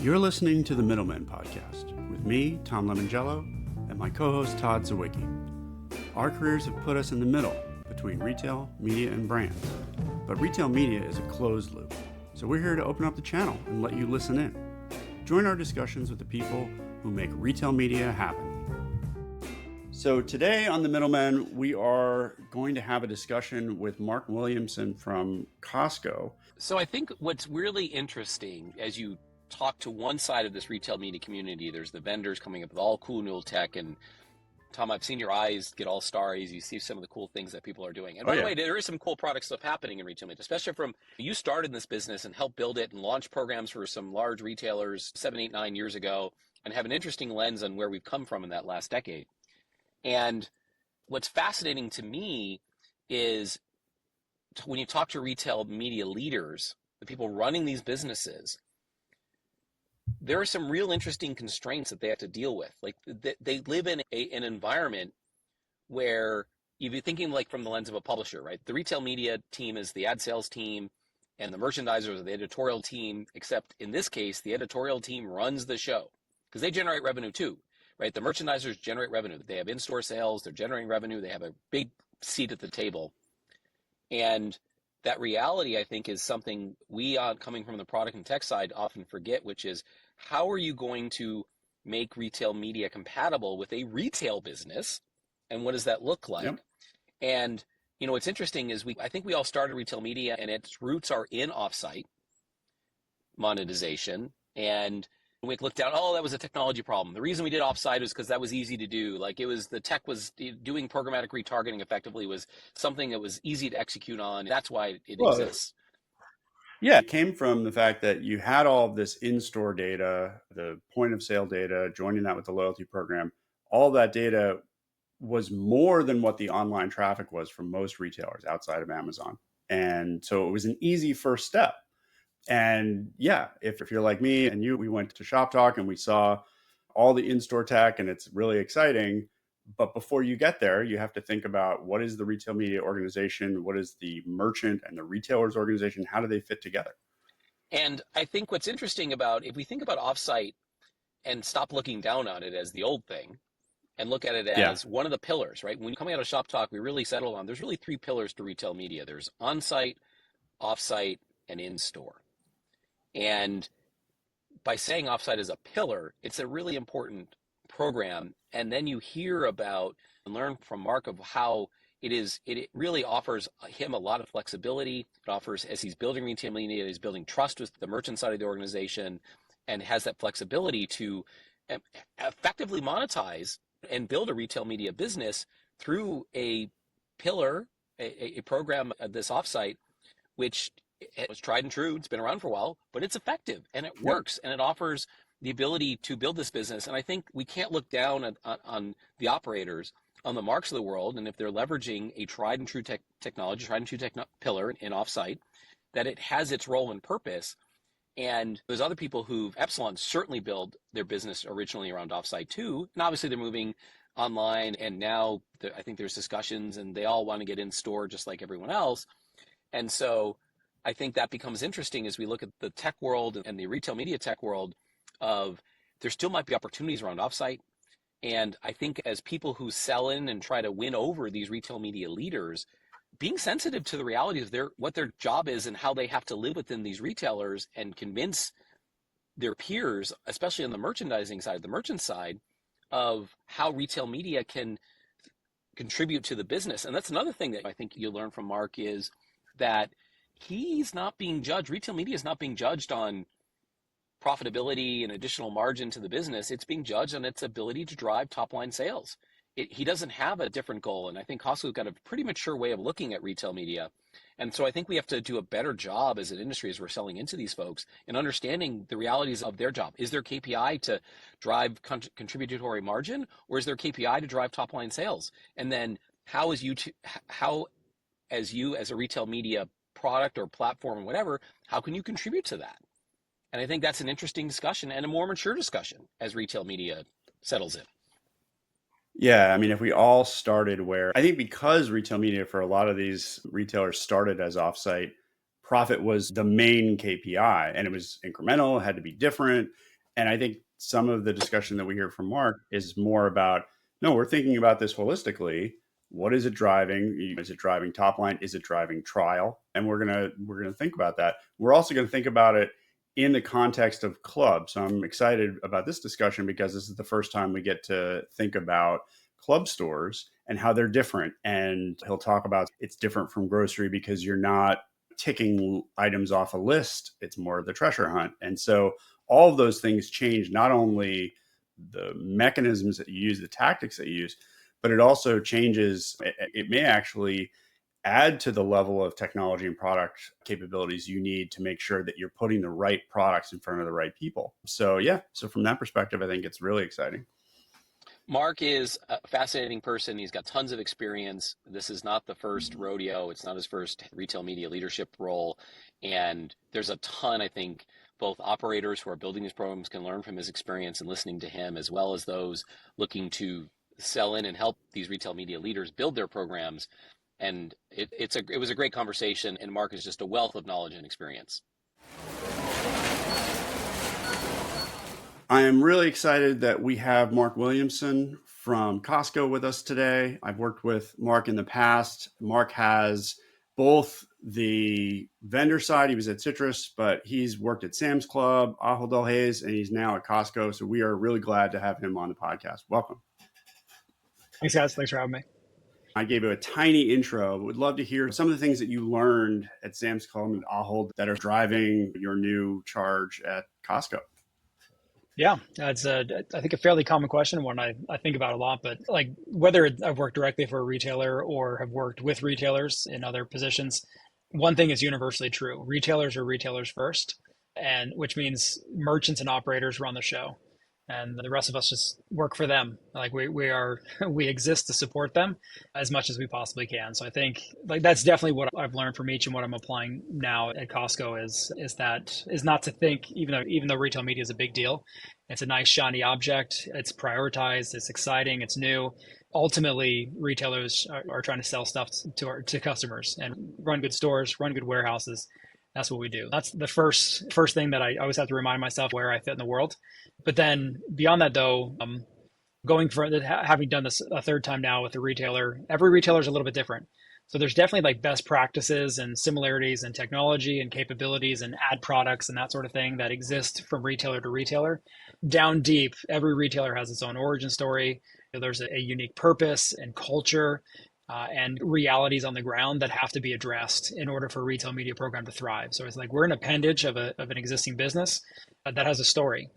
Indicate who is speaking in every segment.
Speaker 1: You're listening to the Middleman podcast with me, Tom Lemongello, and my co-host Todd Zawicki. Our careers have put us in the middle between retail, media, and brands. But retail media is a closed loop, so we're here to open up the channel and let you listen in. Join our discussions with the people who make retail media happen. So today on the Middleman, we are going to have a discussion with Mark Williamson from Costco.
Speaker 2: So I think what's really interesting as you talk to one side of this retail media community, there's the vendors coming up with all cool new tech. And Tom, I've seen your eyes get all starry as you see some of the cool things that people are doing. And by the way, there is some cool product stuff happening in retail media, especially from you started this business and helped build it and launch programs for some large retailers 7, 8, 9 years ago, and have an interesting lens on where we've come from in that last decade. And what's fascinating to me is when you talk to retail media leaders, the people running these businesses, there are some real interesting constraints that they have to deal with. Like they live in an environment where you'd be thinking like from the lens of a publisher, right? The retail media team is the ad sales team and the merchandisers are the editorial team, except in this case, the editorial team runs the show because they generate revenue too, right? The merchandisers generate revenue. They have in-store sales, they're generating revenue, they have a big seat at the table. And that reality, I think, is something we, coming from the product and tech side, often forget, which is how are you going to make retail media compatible with a retail business, and what does that look like?
Speaker 1: Yep.
Speaker 2: And you know, what's interesting is I think we all started retail media, and its roots are in offsite monetization. And we looked down, oh, that was a technology problem. The reason we did offsite was because that was easy to do. Like it was the tech was doing programmatic retargeting effectively was something that was easy to execute on. That's why it exists.
Speaker 1: Yeah, it came from the fact that you had all of this in-store data, the point of sale data, joining that with the loyalty program. All that data was more than what the online traffic was from most retailers outside of Amazon. And so it was an easy first step. And yeah, if you're like me and we went to Shop Talk and we saw all the in-store tech and it's really exciting. But before you get there, you have to think about what is the retail media organization? What is the merchant and the retailer's organization? How do they fit together?
Speaker 2: And I think what's interesting about, if we think about offsite and stop looking down on it as the old thing and look at it as one of the pillars, right? When you're coming out of Shop Talk, we really settled on, there's really 3 pillars to retail media. There's on-site, off-site, and in-store. And by saying offsite is a pillar, it's a really important program. And then you hear about and learn from Mark of how it really offers him a lot of flexibility. It offers, as he's building retail media, he's building trust with the merchant side of the organization and has that flexibility to effectively monetize and build a retail media business through a pillar, a program, this offsite, which it was tried and true. It's been around for a while, but it's effective and it works and it offers the ability to build this business. And I think we can't look down on the operators, on the Marks of the world. And if they're leveraging a tried and true technology, tried and true pillar in offsite, that it has its role and purpose. And there's other people Epsilon certainly built their business originally around offsite too. And obviously they're moving online. And now I think there's discussions and they all want to get in store just like everyone else. And so I think that becomes interesting as we look at the tech world and the retail media tech world of there still might be opportunities around offsite. And I think as people who sell in and try to win over these retail media leaders, being sensitive to the realities of what their job is and how they have to live within these retailers and convince their peers, especially on the merchandising side, the merchant side, of how retail media can contribute to the business. And that's another thing that I think you'll learn from Mark is that he's not being judged. Retail media is not being judged on profitability and additional margin to the business. It's being judged on its ability to drive top line sales. He doesn't have a different goal. And I think Costco's got a pretty mature way of looking at retail media. And so I think we have to do a better job as an industry as we're selling into these folks and understanding the realities of their job. Is their KPI to drive contributory margin, or is their KPI to drive top line sales? And then how as you as a retail media product or platform or whatever, how can you contribute to that? And I think that's an interesting discussion and a more mature discussion as retail media settles in.
Speaker 1: Yeah, I mean, if we all started where, I think because retail media for a lot of these retailers started as offsite, profit was the main KPI, and it was incremental, it had to be different. And I think some of the discussion that we hear from Mark is more about, no, we're thinking about this holistically. What is it driving? Is it driving top line? Is it driving trial? And we're gonna think about that. We're also going to think about it in the context of club. So I'm excited about this discussion because this is the first time we get to think about club stores and how they're different. And he'll talk about it's different from grocery because you're not ticking items off a list. It's more of the treasure hunt. And so all of those things change not only the mechanisms that you use, the tactics that you use, but it also changes. It may actually add to the level of technology and product capabilities you need to make sure that you're putting the right products in front of the right people. So yeah, so from that perspective, I think it's really exciting.
Speaker 2: Mark is a fascinating person. He's got tons of experience. This is not the first rodeo. It's not his first retail media leadership role. And there's a ton, I think, both operators who are building these programs can learn from his experience and listening to him, as well as those looking to sell in and help these retail media leaders build their programs. And it was a great conversation. And Mark is just a wealth of knowledge and experience.
Speaker 1: I am really excited that we have Mark Williamson from Costco with us today. I've worked with Mark in the past. Mark has both the vendor side, he was at Citrus, but he's worked at Sam's Club, Ahold Delhaize, and he's now at Costco. So we are really glad to have him on the podcast. Welcome.
Speaker 3: Thanks, guys. Thanks for having me.
Speaker 1: I gave you a tiny intro. Would love to hear some of the things that you learned at Sam's Club and Ahold that are driving your new charge at Costco.
Speaker 3: Yeah, that's I think a fairly common question, one I think about a lot. But like whether I've worked directly for a retailer or have worked with retailers in other positions, one thing is universally true: retailers are retailers first, and which means merchants and operators run the show, and the rest of us just work for them. Like we exist to support them as much as we possibly can. So I think like that's definitely what I've learned from each, and what I'm applying now at Costco is not to think, even though retail media is a big deal, it's a nice shiny object, it's prioritized, it's exciting, it's new. Ultimately, retailers are trying to sell stuff to customers and run good stores, run good warehouses. That's what we do. That's the first thing that I always have to remind myself where I fit in the world. But then beyond that, though, going for having done this a third time now with a retailer, every retailer is a little bit different. So there's definitely like best practices and similarities in technology and capabilities and ad products and that sort of thing that exist from retailer to retailer. Down deep, every retailer has its own origin story. There's a unique purpose and culture and realities on the ground that have to be addressed in order for a retail media program to thrive. So it's like we're an appendage of an existing business that has a story.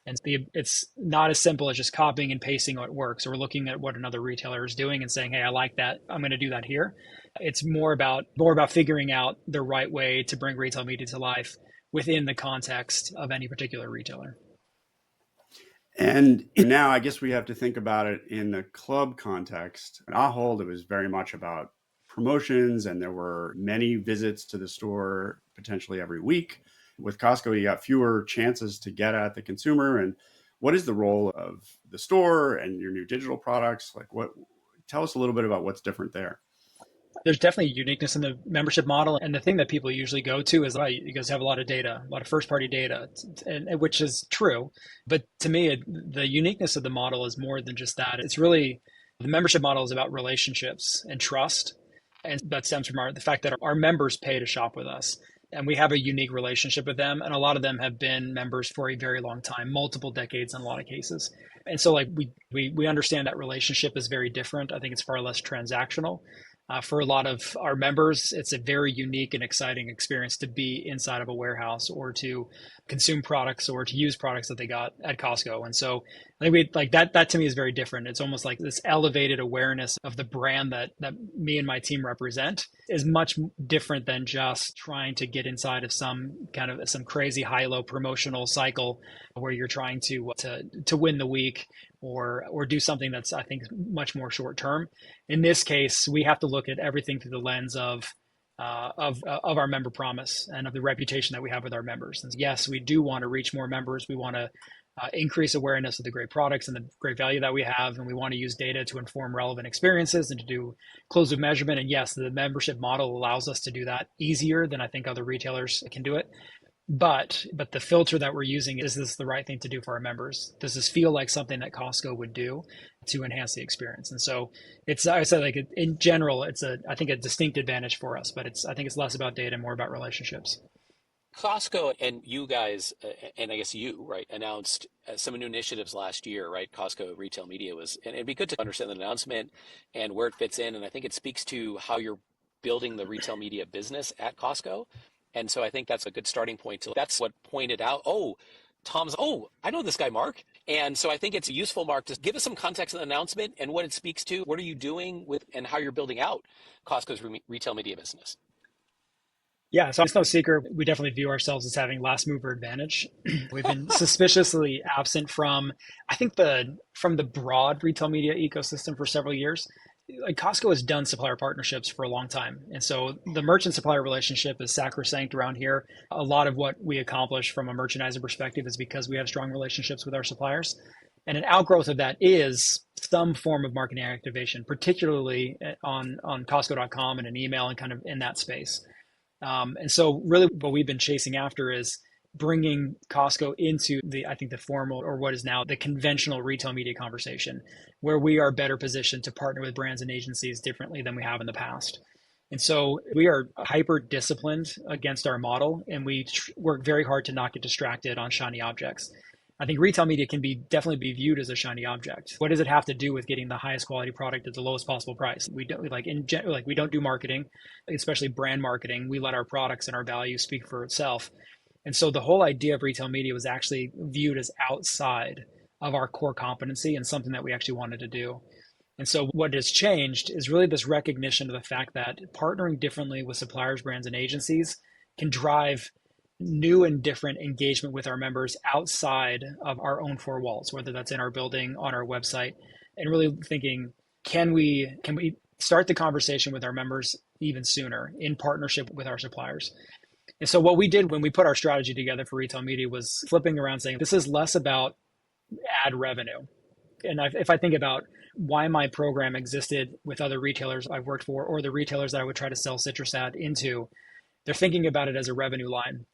Speaker 3: And it's not as simple as just copying and pasting what works, or looking at what another retailer is doing and saying, hey, I like that, I'm going to do that here. It's more about figuring out the right way to bring retail media to life within the context of any particular retailer.
Speaker 1: And now I guess we have to think about it in the club context. At Ahold, it was very much about promotions, and there were many visits to the store potentially every week. With Costco, you got fewer chances to get at the consumer. And what is the role of the store and your new digital products? Tell us a little bit about what's different there.
Speaker 3: There's definitely uniqueness in the membership model. And the thing that people usually go to is, right, you guys have a lot of data, a lot of first party data, and which is true. But to me, the uniqueness of the model is more than just that. It's really, the membership model is about relationships and trust. And that stems from the fact that our members pay to shop with us. And we have a unique relationship with them. And a lot of them have been members for a very long time, multiple decades in a lot of cases. And so like we understand that relationship is very different. I think it's far less transactional. For a lot of our members, it's a very unique and exciting experience to be inside of a warehouse or to consume products or to use products that they got at Costco. And so I think that to me is very different. It's almost like this elevated awareness of the brand that me and my team represent is much different than just trying to get inside of some crazy high-low promotional cycle where you're trying to win the week or do something that's, I think, much more short term. In this case, we have to look at everything through the lens of our member promise and of the reputation that we have with our members. And yes, we do want to reach more members. We want to increase awareness of the great products and the great value that we have. And we want to use data to inform relevant experiences and to do closed loop measurement. And yes, the membership model allows us to do that easier than I think other retailers can do it. But the filter that we're using, is this the right thing to do for our members? Does this feel like something that Costco would do to enhance the experience? And so it's, I said, like in general, it's I think a distinct advantage for us, but I think it's less about data, more about relationships.
Speaker 2: Costco and you guys, and I guess you, right, announced some new initiatives last year, right? Costco Retail Media was, and it'd be good to understand the announcement and where it fits in. And I think it speaks to how you're building the retail media business at Costco. And so I think that's a good starting point to, that's what pointed out, oh, I know this guy, Mark. And so I think it's useful, Mark, to give us some context on the announcement and what it speaks to. What are you doing with, and how you're building out Costco's retail media business?
Speaker 3: Yeah, so it's no secret. We definitely view ourselves as having last mover advantage. We've been suspiciously absent from, I think, from the broad retail media ecosystem for several years. Like Costco has done supplier partnerships for a long time. And so the merchant supplier relationship is sacrosanct around here. A lot of what we accomplish from a merchandiser perspective is because we have strong relationships with our suppliers. And an outgrowth of that is some form of marketing activation, particularly on Costco.com and an email and kind of in that space. And so really what we've been chasing after is bringing Costco into I think the formal, or what is now the conventional retail media conversation, where we are better positioned to partner with brands and agencies differently than we have in the past. And so we are hyper disciplined against our model, and we work very hard to not get distracted on shiny objects. I think retail media can definitely be viewed as a shiny object. What does it have to do with getting the highest quality product at the lowest possible price? We don't we don't do marketing, especially brand marketing. We let our products and our value speak for itself. And so the whole idea of retail media was actually viewed as outside of our core competency and something that we actually wanted to do. And so what has changed is really this recognition of the fact that partnering differently with suppliers, brands, and agencies can drive new and different engagement with our members outside of our own four walls, whether that's in our building, on our website, and really thinking, can we start the conversation with our members even sooner in partnership with our suppliers? And so what we did when we put our strategy together for retail media was flipping around saying, this is less about ad revenue. And if I think about why my program existed with other retailers I've worked for, or the retailers that I would try to sell citrus ad into, they're thinking about it as a revenue line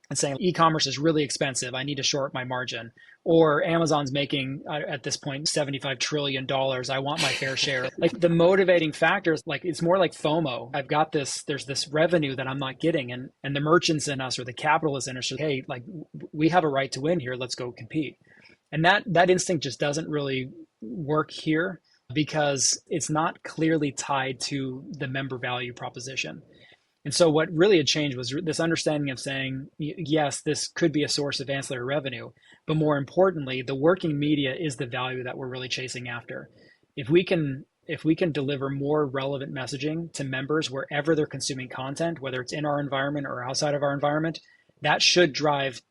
Speaker 3: and saying e-commerce is really expensive. I need to short my margin. Or Amazon's making, at this point, $75 trillion. I want my fair share. Like the motivating factors, like it's more like FOMO. I've got this, there's this revenue that I'm not getting. And the merchants in us or the capitalists in us say, hey, like we have a right to win here. Let's go compete. And that instinct just doesn't really work here because it's not clearly tied to the member value proposition. And so what really had changed was this understanding of saying, yes, this could be a source of ancillary revenue, but more importantly, the working media is the value that we're really chasing after. If we can deliver more relevant messaging to members wherever they're consuming content, whether it's in our environment or outside of our environment, that should drive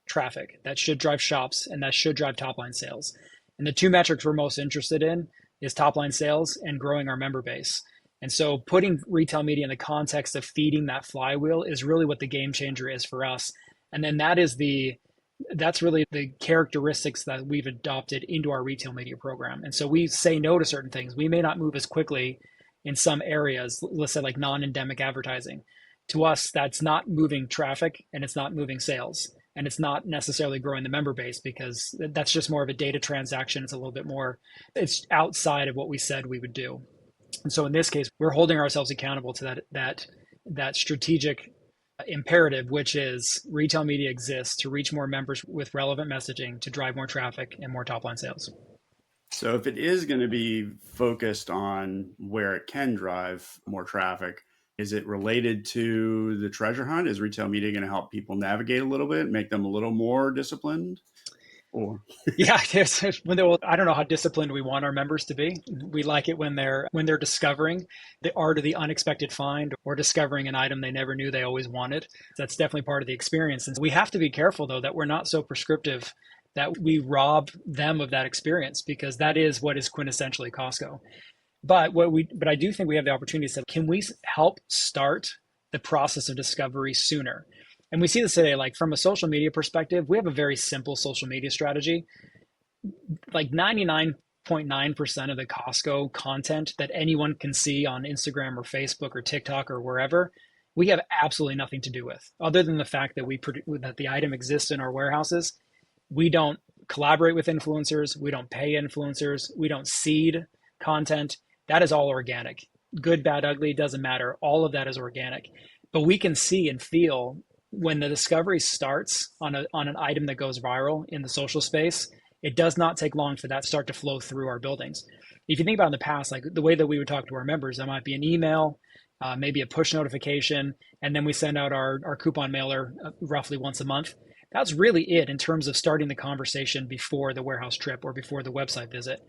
Speaker 3: traffic, that should drive shops, and that should drive top line sales. And the two metrics we're most interested in is top line sales and growing our member base. And so putting retail media in the context of feeding that flywheel is really what the game changer is for us. And then that's really the characteristics that we've adopted into our retail media program. And so we say no to certain things. We may not move as quickly in some areas, let's say like non-endemic advertising. To us, that's not moving traffic and it's not moving sales. And it's not necessarily growing the member base because that's just more of a data transaction. It's a little bit more, it's outside of what we said we would do. And so in this case, we're holding ourselves accountable to that strategic imperative, which is retail media exists to reach more members with relevant messaging, to drive more traffic and more top line sales.
Speaker 1: So if it is going to be focused on where it can drive more traffic, is it related to the treasure hunt? Is retail media going to help people navigate a little bit, make them a little more disciplined? Or
Speaker 3: yeah, I don't know how disciplined we want our members to be. We like it when they're discovering the art of the unexpected find or discovering an item they never knew they always wanted. That's definitely part of the experience. And we have to be careful though that we're not so prescriptive that we rob them of that experience, because that is what is quintessentially Costco. But I do think we have the opportunity to say, can we help start the process of discovery sooner? And we see this today, like from a social media perspective, we have a very simple social media strategy. Like 99.9% of the Costco content that anyone can see on Instagram or Facebook or TikTok or wherever, we have absolutely nothing to do with, other than the fact that that the item exists in our warehouses. We don't collaborate with influencers. We don't pay influencers. We don't seed content. That is all organic. Good, bad, ugly, doesn't matter. All of that is organic. But we can see and feel when the discovery starts on an item that goes viral in the social space. It does not take long for that to start to flow through our buildings. If you think about in the past, like the way that we would talk to our members, that might be an email, maybe a push notification, and then we send out our coupon mailer roughly once a month. That's really it in terms of starting the conversation before the warehouse trip or before the website visit.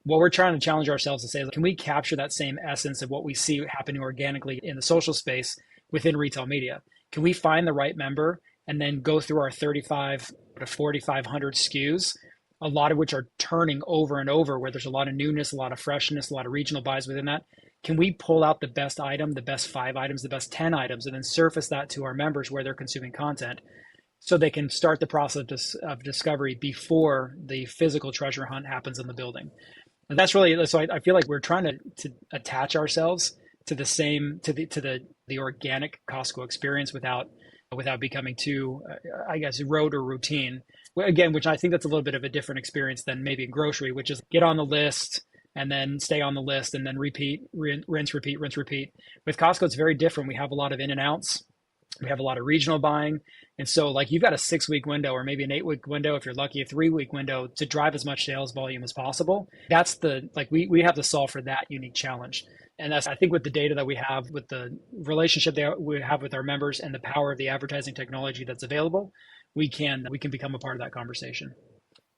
Speaker 3: What we're trying to challenge ourselves to say is, can we capture that same essence of what we see happening organically in the social space within retail media? Can we find the right member and then go through our 35 to 4,500 SKUs, a lot of which are turning over and over, where there's a lot of newness, a lot of freshness, a lot of regional buys within that? Can we pull out the best item, the best 5 items, the best 10 items, and then surface that to our members where they're consuming content so they can start the process of discovery before the physical treasure hunt happens in the building? And that's really, so I feel like we're trying to attach ourselves to the organic Costco experience without becoming too, I guess, rote or routine. Again, which I think that's a little bit of a different experience than maybe in grocery, which is get on the list and then stay on the list and then repeat, rinse, repeat, rinse, repeat. With Costco, it's very different. We have a lot of in and outs. We have a lot of regional buying. And so like you've got a 6-week window or maybe an 8-week window, if you're lucky, a 3-week window to drive as much sales volume as possible. That's we have to solve for that unique challenge. And that's, I think, with the data that we have, with the relationship that we have with our members and the power of the advertising technology that's available, we can become a part of that conversation.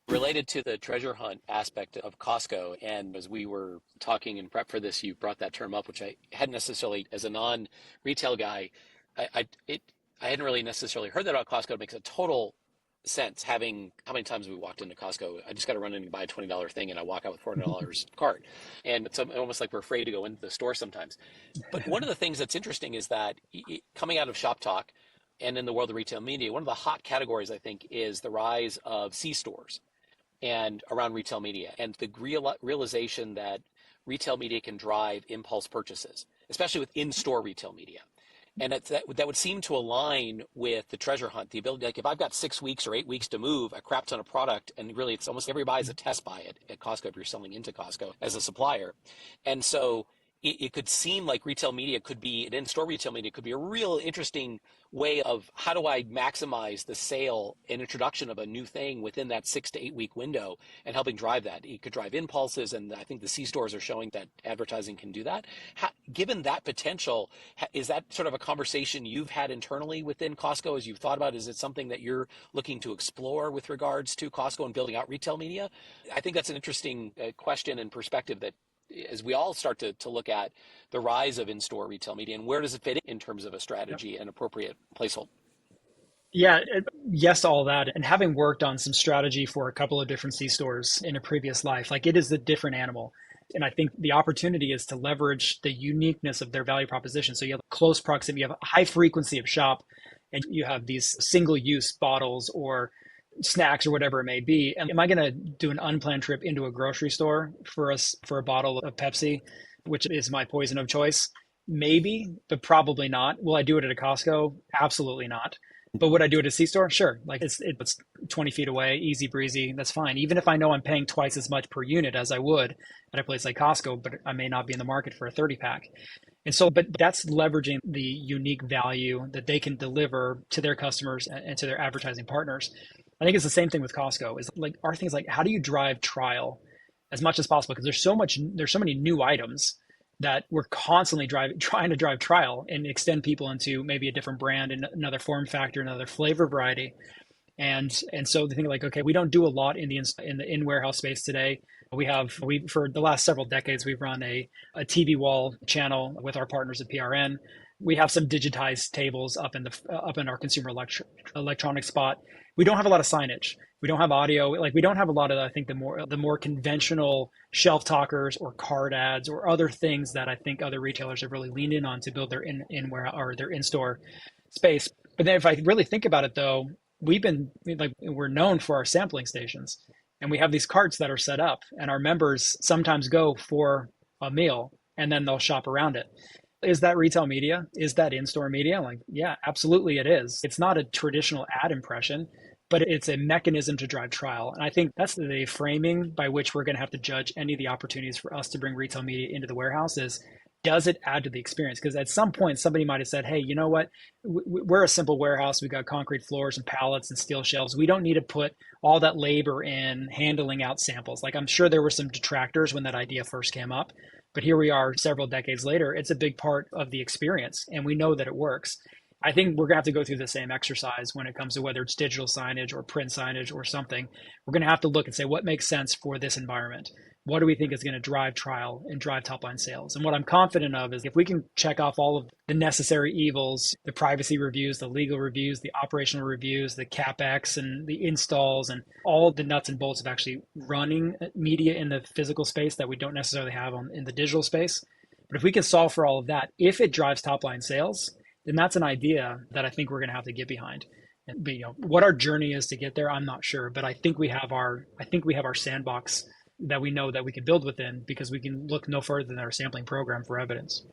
Speaker 2: Related to the treasure hunt aspect of Costco, and as we were talking in prep for this, you brought that term up, which I hadn't necessarily, as a non-retail guy, I hadn't really necessarily heard that about Costco. It makes a total sense, having how many times we walked into Costco. I just got to run in and buy a $20 thing, and I walk out with $400 cart, and it's almost like we're afraid to go into the store sometimes. But one of the things that's interesting is that coming out of Shop Talk and in the world of retail media, one of the hot categories I think is the rise of C stores and around retail media, and the realization that retail media can drive impulse purchases, especially with in-store retail media. And that would seem to align with the treasure hunt, the ability, like if I've got 6 weeks or 8 weeks to move a crap ton of product, and really it's almost every buy is a test buy at Costco if you're selling into Costco as a supplier. And so it could seem like retail media could be, an in-store retail media could be a real interesting way of how do I maximize the sale and introduction of a new thing within that 6 to 8 week window and helping drive that. It could drive impulses, and I think the C stores are showing that advertising can do that. Given that potential, is that sort of a conversation you've had internally within Costco as you've thought about? Is it something that you're looking to explore with regards to Costco and building out retail media? I think that's an interesting question and perspective that as we all start to look at the rise of in-store retail media and where does it fit in terms of a strategy and appropriate placeholder?
Speaker 3: Yeah, yes, all that. And having worked on some strategy for a couple of different C stores in a previous life, like it is a different animal. And I think the opportunity is to leverage the uniqueness of their value proposition. So you have close proximity, you have a high frequency of shop, and you have these single use bottles or snacks or whatever it may be. Am I going to do an unplanned trip into a grocery store for a bottle of Pepsi, which is my poison of choice? Maybe, but probably not. Will I do it at a Costco? Absolutely not. But would I do it at a C store? Sure. Like it's 20 feet away, easy breezy. That's fine. Even if I know I'm paying twice as much per unit as I would at a place like Costco, but I may not be in the market for a 30 pack. And so, but that's leveraging the unique value that they can deliver to their customers and to their advertising partners. I think it's the same thing with Costco. Is like our things like how do you drive trial as much as possible? Because there's so many new items that we're constantly trying to drive trial and extend people into maybe a different brand and another form factor, another flavor variety. And so the thing like, okay, we don't do a lot in the in warehouse space today. We for the last several decades, we've run a TV wall channel with our partners at PRN. We have some digitized tables up in our consumer electronics spot. We don't have a lot of signage. We don't have audio. Like we don't have a lot of, I think, the more conventional shelf talkers or card ads or other things that I think other retailers have really leaned in on to build their in-store space. But then if I really think about it though, we're known for our sampling stations, and we have these carts that are set up, and our members sometimes go for a meal and then they'll shop around it. Is that retail media? Is that in-store media? Like, yeah, absolutely it is. It's not a traditional ad impression, but it's a mechanism to drive trial. And I think that's the framing by which we're going to have to judge any of the opportunities for us to bring retail media into the warehouse is, does it add to the experience? Because at some point, somebody might have said, hey, you know what? We're a simple warehouse. We've got concrete floors and pallets and steel shelves. We don't need to put all that labor in handling out samples. Like, I'm sure there were some detractors when that idea first came up. But here we are several decades later. It's a big part of the experience, and we know that it works. I think we're going to have to go through the same exercise when it comes to whether it's digital signage or print signage or something. We're going to have to look and say, what makes sense for this environment? What do we think is going to drive trial and drive top line sales? And what I'm confident of is if we can check off all of the necessary evils, the privacy reviews, the legal reviews, the operational reviews, the CapEx and the installs, and all the nuts and bolts of actually running media in the physical space that we don't necessarily have in the digital space. But if we can solve for all of that, if it drives top line sales, then that's an idea that I think we're going to have to get behind. But, what our journey is to get there, I'm not sure, but I think we have our sandbox that we know that we can build within, because we can look no further than our sampling program for evidence.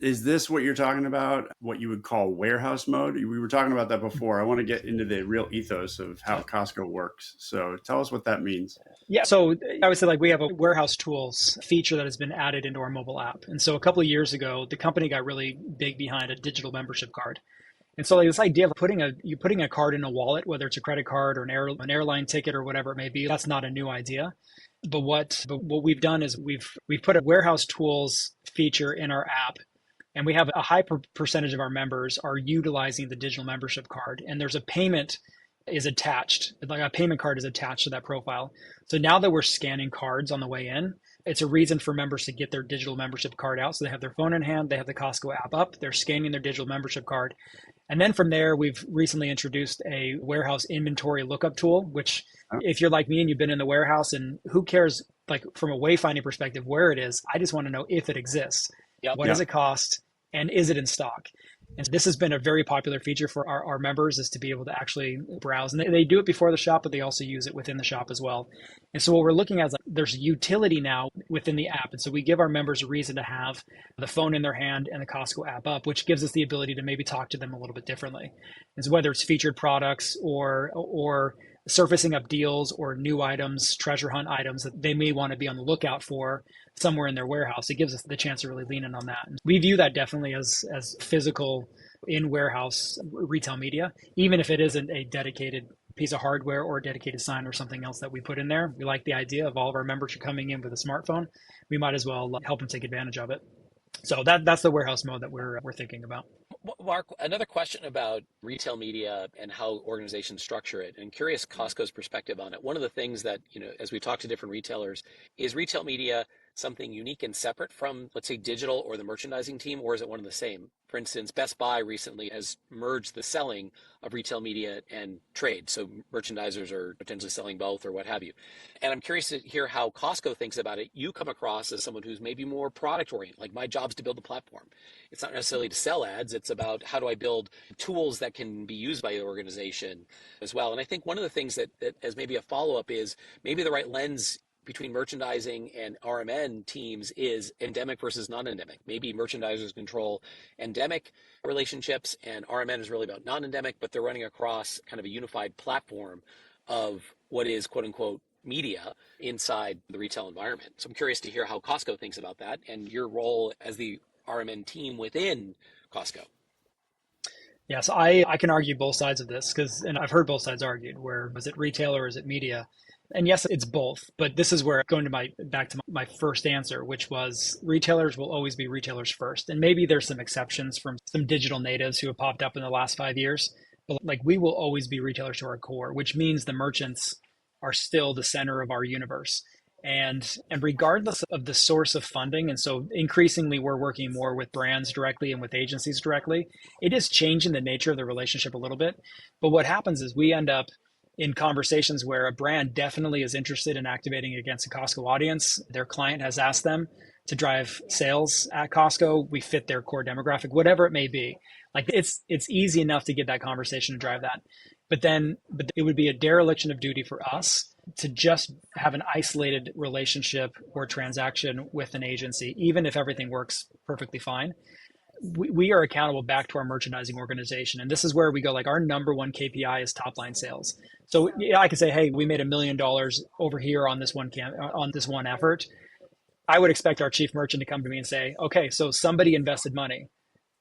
Speaker 1: Is this what you're talking about? What you would call warehouse mode? We were talking about that before. I want to get into the real ethos of how Costco works. So tell us what that means.
Speaker 3: Yeah, so I would say like we have a warehouse tools feature that has been added into our mobile app. And so a couple of years ago, the company got really big behind a digital membership card. And so like this idea of putting a card in a wallet, whether it's a credit card or an airline ticket or whatever it may be, that's not a new idea. But what we've done is we've put a warehouse tools feature in our app, and we have a high percentage of our members are utilizing the digital membership card, and there's a payment is attached, like a payment card is attached to that profile. So now that we're scanning cards on the way in, it's a reason for members to get their digital membership card out. So they have their phone in hand, they have the Costco app up, they're scanning their digital membership card. And then from there, we've recently introduced a warehouse inventory lookup tool, which if you're like me and you've been in the warehouse, and who cares, like from a wayfinding perspective, where it is, I just want to know if it exists. Yep. What does it cost? And is it in stock? And this has been a very popular feature for our members, is to be able to actually browse. And they do it before the shop, but they also use it within the shop as well. And so what we're looking at is like, there's utility now within the app. And so we give our members a reason to have the phone in their hand and the Costco app up, which gives us the ability to maybe talk to them a little bit differently. And so whether it's featured products or surfacing up deals or new items, treasure hunt items that they may want to be on the lookout for somewhere in their warehouse, it gives us the chance to really lean in on that. And we view that definitely as physical in warehouse retail media, even if it isn't a dedicated piece of hardware or a dedicated sign or something else that we put in there. We like the idea of all of our members are coming in with a smartphone. We might as well help them take advantage of it. So that's the warehouse mode that we're thinking about.
Speaker 2: Mark, another question about retail media and how organizations structure it, and curious Costco's perspective on it. One of the things that, as we talk to different retailers, is retail media something unique and separate from, let's say, digital or the merchandising team, or is it one and the same? For instance, Best Buy recently has merged the selling of retail media and trade. So merchandisers are potentially selling both or what have you. And I'm curious to hear how Costco thinks about it. You come across as someone who's maybe more product oriented, like my job's to build a platform. It's not necessarily to sell ads. It's about how do I build tools that can be used by the organization as well. And I think one of the things that as maybe a follow-up is maybe the right lens between merchandising and RMN teams is endemic versus non-endemic. Maybe merchandisers control endemic relationships and RMN is really about non-endemic, but they're running across kind of a unified platform of what is quote unquote media inside the retail environment. So I'm curious to hear how Costco thinks about that and your role as the RMN team within Costco.
Speaker 3: Yes, I can argue both sides of this and I've heard both sides argued, where is it retail or is it media? And yes, it's both, but this is where going to back to my first answer, which was retailers will always be retailers first. And maybe there's some exceptions from some digital natives who have popped up in the last 5 years, but like we will always be retailers to our core, which means the merchants are still the center of our universe. And regardless of the source of funding, and so increasingly we're working more with brands directly and with agencies directly, it is changing the nature of the relationship a little bit. But what happens is we end up in conversations where a brand definitely is interested in activating against a Costco audience. Their client has asked them, to drive sales at Costco. We fit their core demographic, whatever it may be. Like it's easy enough to get that conversation to drive that. But it would be a dereliction of duty for us to just have an isolated relationship or transaction with an agency, even if everything works perfectly fine. We are accountable back to our merchandising organization. And this is where we go, like, our number one KPI is top line sales. So yeah, I could say, hey, we made $1 million over here on this one effort. I would expect our chief merchant to come to me and say, okay, so somebody invested money.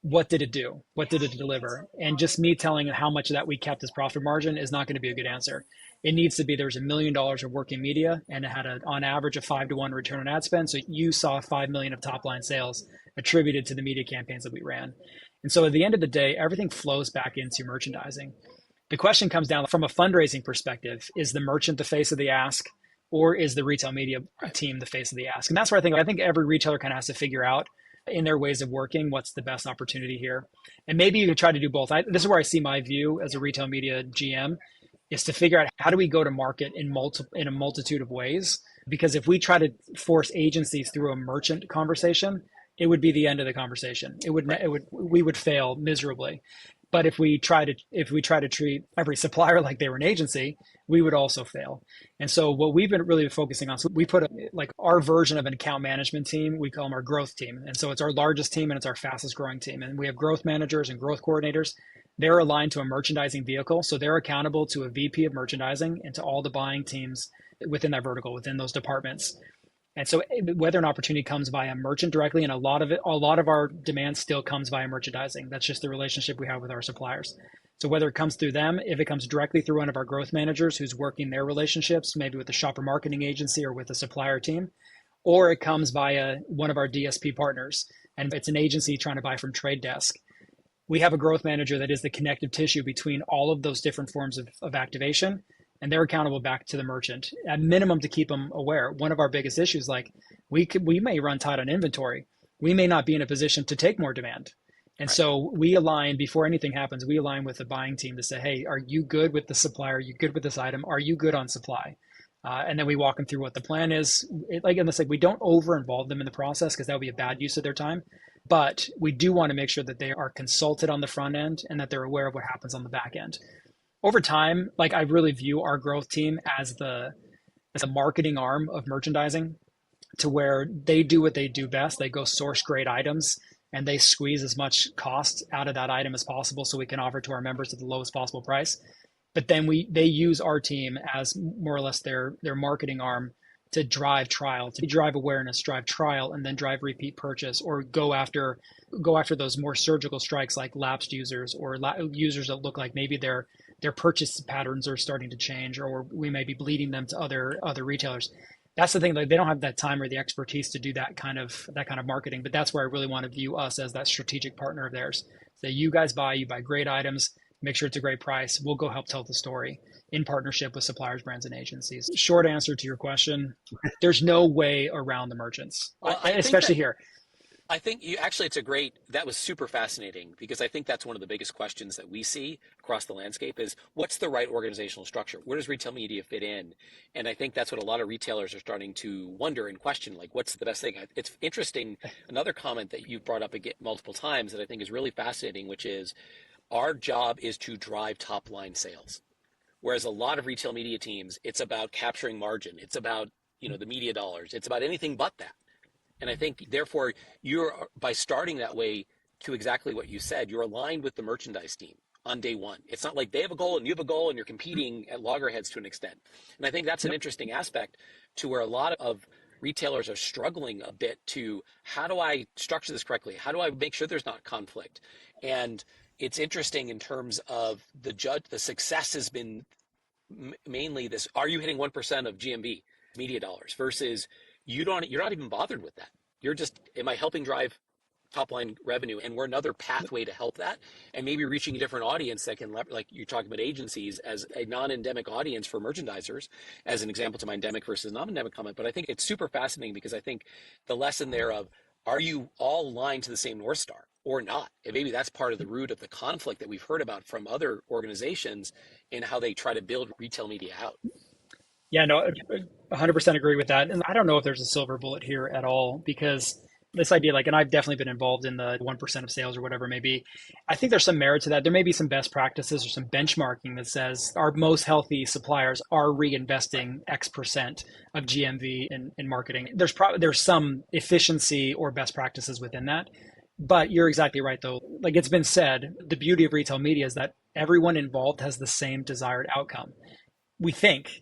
Speaker 3: What did it do? What did it deliver? And just me telling how much of that we kept as profit margin is not going to be a good answer. It needs to be there's $1 million of working media and it had on average a 5-to-1 return on ad spend. So you saw 5 million of top line sales attributed to the media campaigns that we ran. And so at the end of the day, everything flows back into merchandising. The question comes down from a fundraising perspective: is the merchant the face of the ask, or is the retail media team the face of the ask? And that's where I think every retailer kind of has to figure out in their ways of working what's the best opportunity here. And maybe you could try to do both. This is where I see my view as a retail media GM, is to figure out how do we go to market in a multitude of ways. Because if we try to force agencies through a merchant conversation, it would be the end of the conversation. We would fail miserably. But if we try to treat every supplier like they were an agency, we would also fail. And so what we've been really focusing on, so we put like our version of an account management team, we call them our growth team. And so it's our largest team and it's our fastest growing team. And we have growth managers and growth coordinators. They're aligned to a merchandising vehicle. So they're accountable to a VP of merchandising and to all the buying teams within that vertical, within those departments. And so whether an opportunity comes via merchant directly, and a lot of our demand still comes via merchandising. That's just the relationship we have with our suppliers. So whether it comes through them, if it comes directly through one of our growth managers who's working their relationships, maybe with the shopper marketing agency or with the supplier team, or it comes via one of our DSP partners, and it's an agency trying to buy from Trade Desk. We have a growth manager that is the connective tissue between all of those different forms of activation, and they're accountable back to the merchant at minimum to keep them aware. One of our biggest issues, like we may run tight on inventory. We may not be in a position to take more demand. And
Speaker 2: Right.
Speaker 3: so we align before anything happens, we align with the buying team to say, hey, are you good with the supplier? Are you good with this item? Are you good on supply? And then we walk them through what the plan is. We don't over involve them in the process because that would be a bad use of their time. But we do want to make sure that they are consulted on the front end and that they're aware of what happens on the back end. Over time, like, I really view our growth team as the marketing arm of merchandising, to where they do what they do best. They go source great items and they squeeze as much cost out of that item as possible so we can offer to our members at the lowest possible price. But then they use our team as more or less their marketing arm to drive trial, to drive awareness, drive trial, and then drive repeat purchase, or go after those more surgical strikes like lapsed users or users that look like maybe their purchase patterns are starting to change, or we may be bleeding them to other retailers. That's the thing, like, they don't have that time or the expertise to do that kind of marketing. But that's where I really want to view us as that strategic partner of theirs. So you buy great items, make sure it's a great price. We'll go help tell the story in partnership with suppliers, brands, and agencies. Short answer to your question: there's no way around the merchants,
Speaker 2: Well,
Speaker 3: especially here.
Speaker 2: I think that was super fascinating, because I think that's one of the biggest questions that we see across the landscape is, what's the right organizational structure? Where does retail media fit in? And I think that's what a lot of retailers are starting to wonder and question, like, what's the best thing? It's interesting. Another comment that you've brought up again multiple times that I think is really fascinating, which is our job is to drive top line sales. Whereas a lot of retail media teams, it's about capturing margin. It's about, the media dollars. It's about anything but that. And I think, therefore, by starting that way, to exactly what you said, you're aligned with the merchandise team on day one. It's not like they have a goal and you have a goal and you're competing at loggerheads to an extent. And I think that's an interesting aspect to where a lot of retailers are struggling a bit to, how do I structure this correctly? How do I make sure there's not conflict? And it's interesting in terms of the success has been mainly this: are you hitting 1% of GMV media dollars, versus you're not even bothered with that. You're just, am I helping drive top line revenue? And we're another pathway to help that, and maybe reaching a different audience that can, like you're talking about agencies as a non-endemic audience for merchandisers, as an example to my endemic versus non-endemic comment. But I think it's super fascinating, because I think the lesson there of, are you all aligned to the same North Star or not? And maybe that's part of the root of the conflict that we've heard about from other organizations in how they try to build retail media out.
Speaker 3: Yeah, no, 100% agree with that. And I don't know if there's a silver bullet here at all because this idea, like, and I've definitely been involved in the 1% of sales or whatever it may be. I think there's some merit to that. There may be some best practices or some benchmarking that says our most healthy suppliers are reinvesting X percent of GMV in marketing. There's some efficiency or best practices within that. But you're exactly right, though. Like it's been said, the beauty of retail media is that everyone involved has the same desired outcome. We think,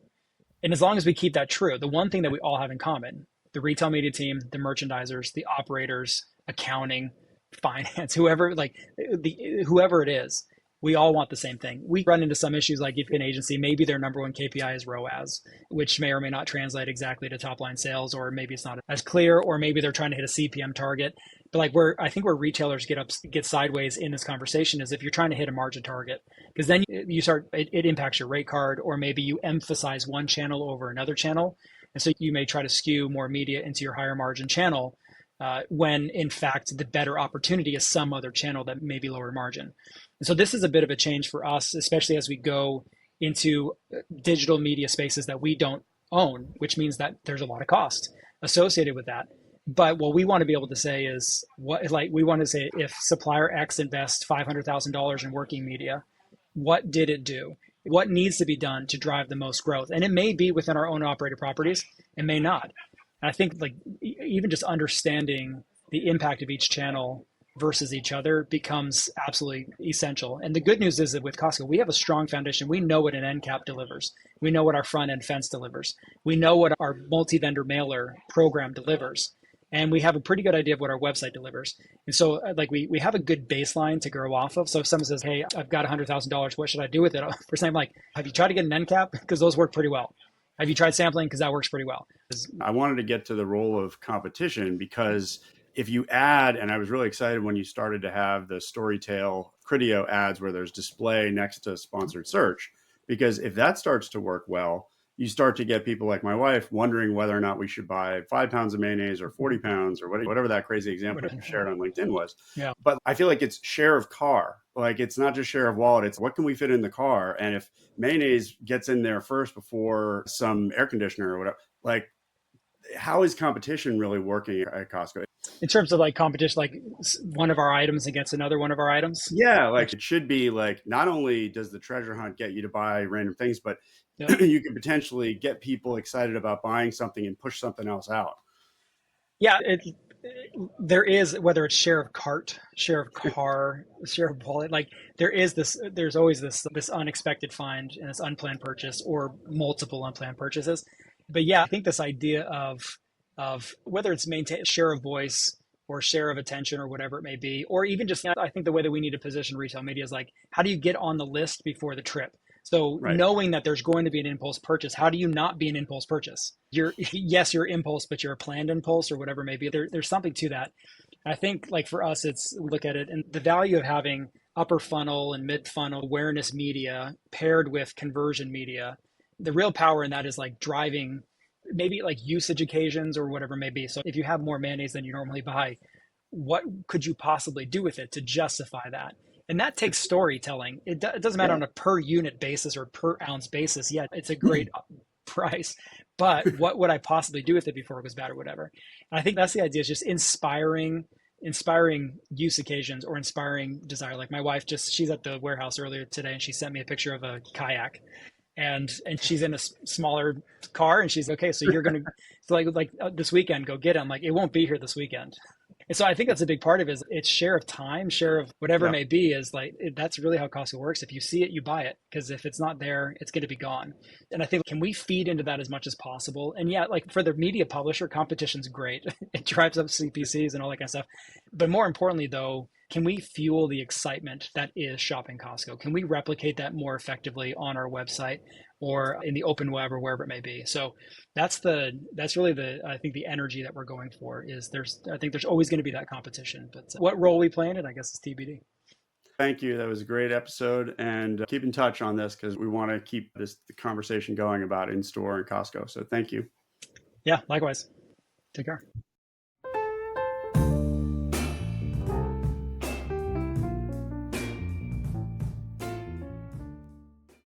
Speaker 3: and as long as we keep that true, the one thing that we all have in common, the retail media team, the merchandisers, the operators, accounting, finance, whoever it is, we all want the same thing. We run into some issues like if an agency, maybe their number one KPI is ROAS, which may or may not translate exactly to top line sales, or maybe it's not as clear, or maybe they're trying to hit a CPM target. But like I think where retailers get sideways in this conversation is if you're trying to hit a margin target, because then it impacts your rate card, or maybe you emphasize one channel over another channel, and so you may try to skew more media into your higher margin channel, when in fact the better opportunity is some other channel that may be lower margin. And so this is a bit of a change for us, especially as we go into digital media spaces that we don't own, which means that there's a lot of cost associated with that. But what we want to be able to say is we want to say if supplier X invests $500,000 in working media, what did it do? What needs to be done to drive the most growth? And it may be within our own operated properties, it may not. And I think like even just understanding the impact of each channel versus each other becomes absolutely essential. And the good news is that with Costco, we have a strong foundation. We know what an end cap delivers. We know what our front end fence delivers. We know what our multi-vendor mailer program delivers. And we have a pretty good idea of what our website delivers. And so like we have a good baseline to grow off of. So if someone says, hey, I've got $100,000, what should I do with it? For example, like, have you tried to get an end cap? Because those work pretty well. Have you tried sampling? Because that works pretty well.
Speaker 1: I wanted to get to the role of competition because if you add, and I was really excited when you started to have the Storytail Criteo ads where there's display next to sponsored search, because if that starts to work well, you start to get people like my wife wondering whether or not we should buy 5 pounds of mayonnaise or 40 pounds or whatever that crazy example you shared on LinkedIn was.
Speaker 3: Yeah.
Speaker 1: But I feel like it's share of car. Like it's not just share of wallet. It's what can we fit in the car? And if mayonnaise gets in there first before some air conditioner or whatever, like how is competition really working at Costco?
Speaker 3: In terms of like competition, like one of our items against another one of our items?
Speaker 1: Yeah, like it should be like not only does the treasure hunt get you to buy random things, but
Speaker 3: Yep.
Speaker 1: you can potentially get people excited about buying something and push something else out.
Speaker 3: Yeah, there is, whether it's share of cart, share of car, share of wallet, like there's always this unexpected find and this unplanned purchase or multiple unplanned purchases. But yeah, I think this idea of whether it's maintain share of voice or share of attention or whatever it may be, or even just, I think the way that we need to position retail media is like, how do you get on the list before the trip? So
Speaker 1: Right.
Speaker 3: knowing that there's going to be an impulse purchase, how do you not be an impulse purchase? Yes, you're impulse, but you're a planned impulse or whatever it may be. There's something to that. I think like for us, we look at it and the value of having upper funnel and mid funnel awareness media paired with conversion media. The real power in that is like driving maybe like usage occasions or whatever it may be. So if you have more mayonnaise than you normally buy, what could you possibly do with it to justify that? And that takes storytelling. It doesn't matter
Speaker 1: Yeah.
Speaker 3: on a per unit basis or per ounce basis. Yeah, it's a great price, but what would I possibly do with it before it goes bad or whatever? And I think that's the idea, is just inspiring use occasions or inspiring desire. Like my wife she's at the warehouse earlier today and she sent me a picture of a kayak and she's in a smaller car and she's okay. So you're going to this weekend, go get it. I'm like, it won't be here this weekend. And so I think that's a big part of it is it's share of time, share of whatever it
Speaker 1: Yeah.
Speaker 3: may be is like, that's really how Costco works. If you see it, you buy it. Because if it's not there, it's going to be gone. And I think, can we feed into that as much as possible? And yeah, like for the media publisher, competition's great. It drives up CPCs and all that kind of stuff. But more importantly though, can we fuel the excitement that is shopping Costco? Can we replicate that more effectively on our website or in the open web or wherever it may be? So that's really I think the energy that we're going for is I think there's always going to be that competition, but what role we play in it, I guess, is TBD.
Speaker 1: Thank you. That was a great episode, and keep in touch on this because we want to keep the conversation going about in store and Costco. So thank you.
Speaker 3: Yeah, likewise. Take care.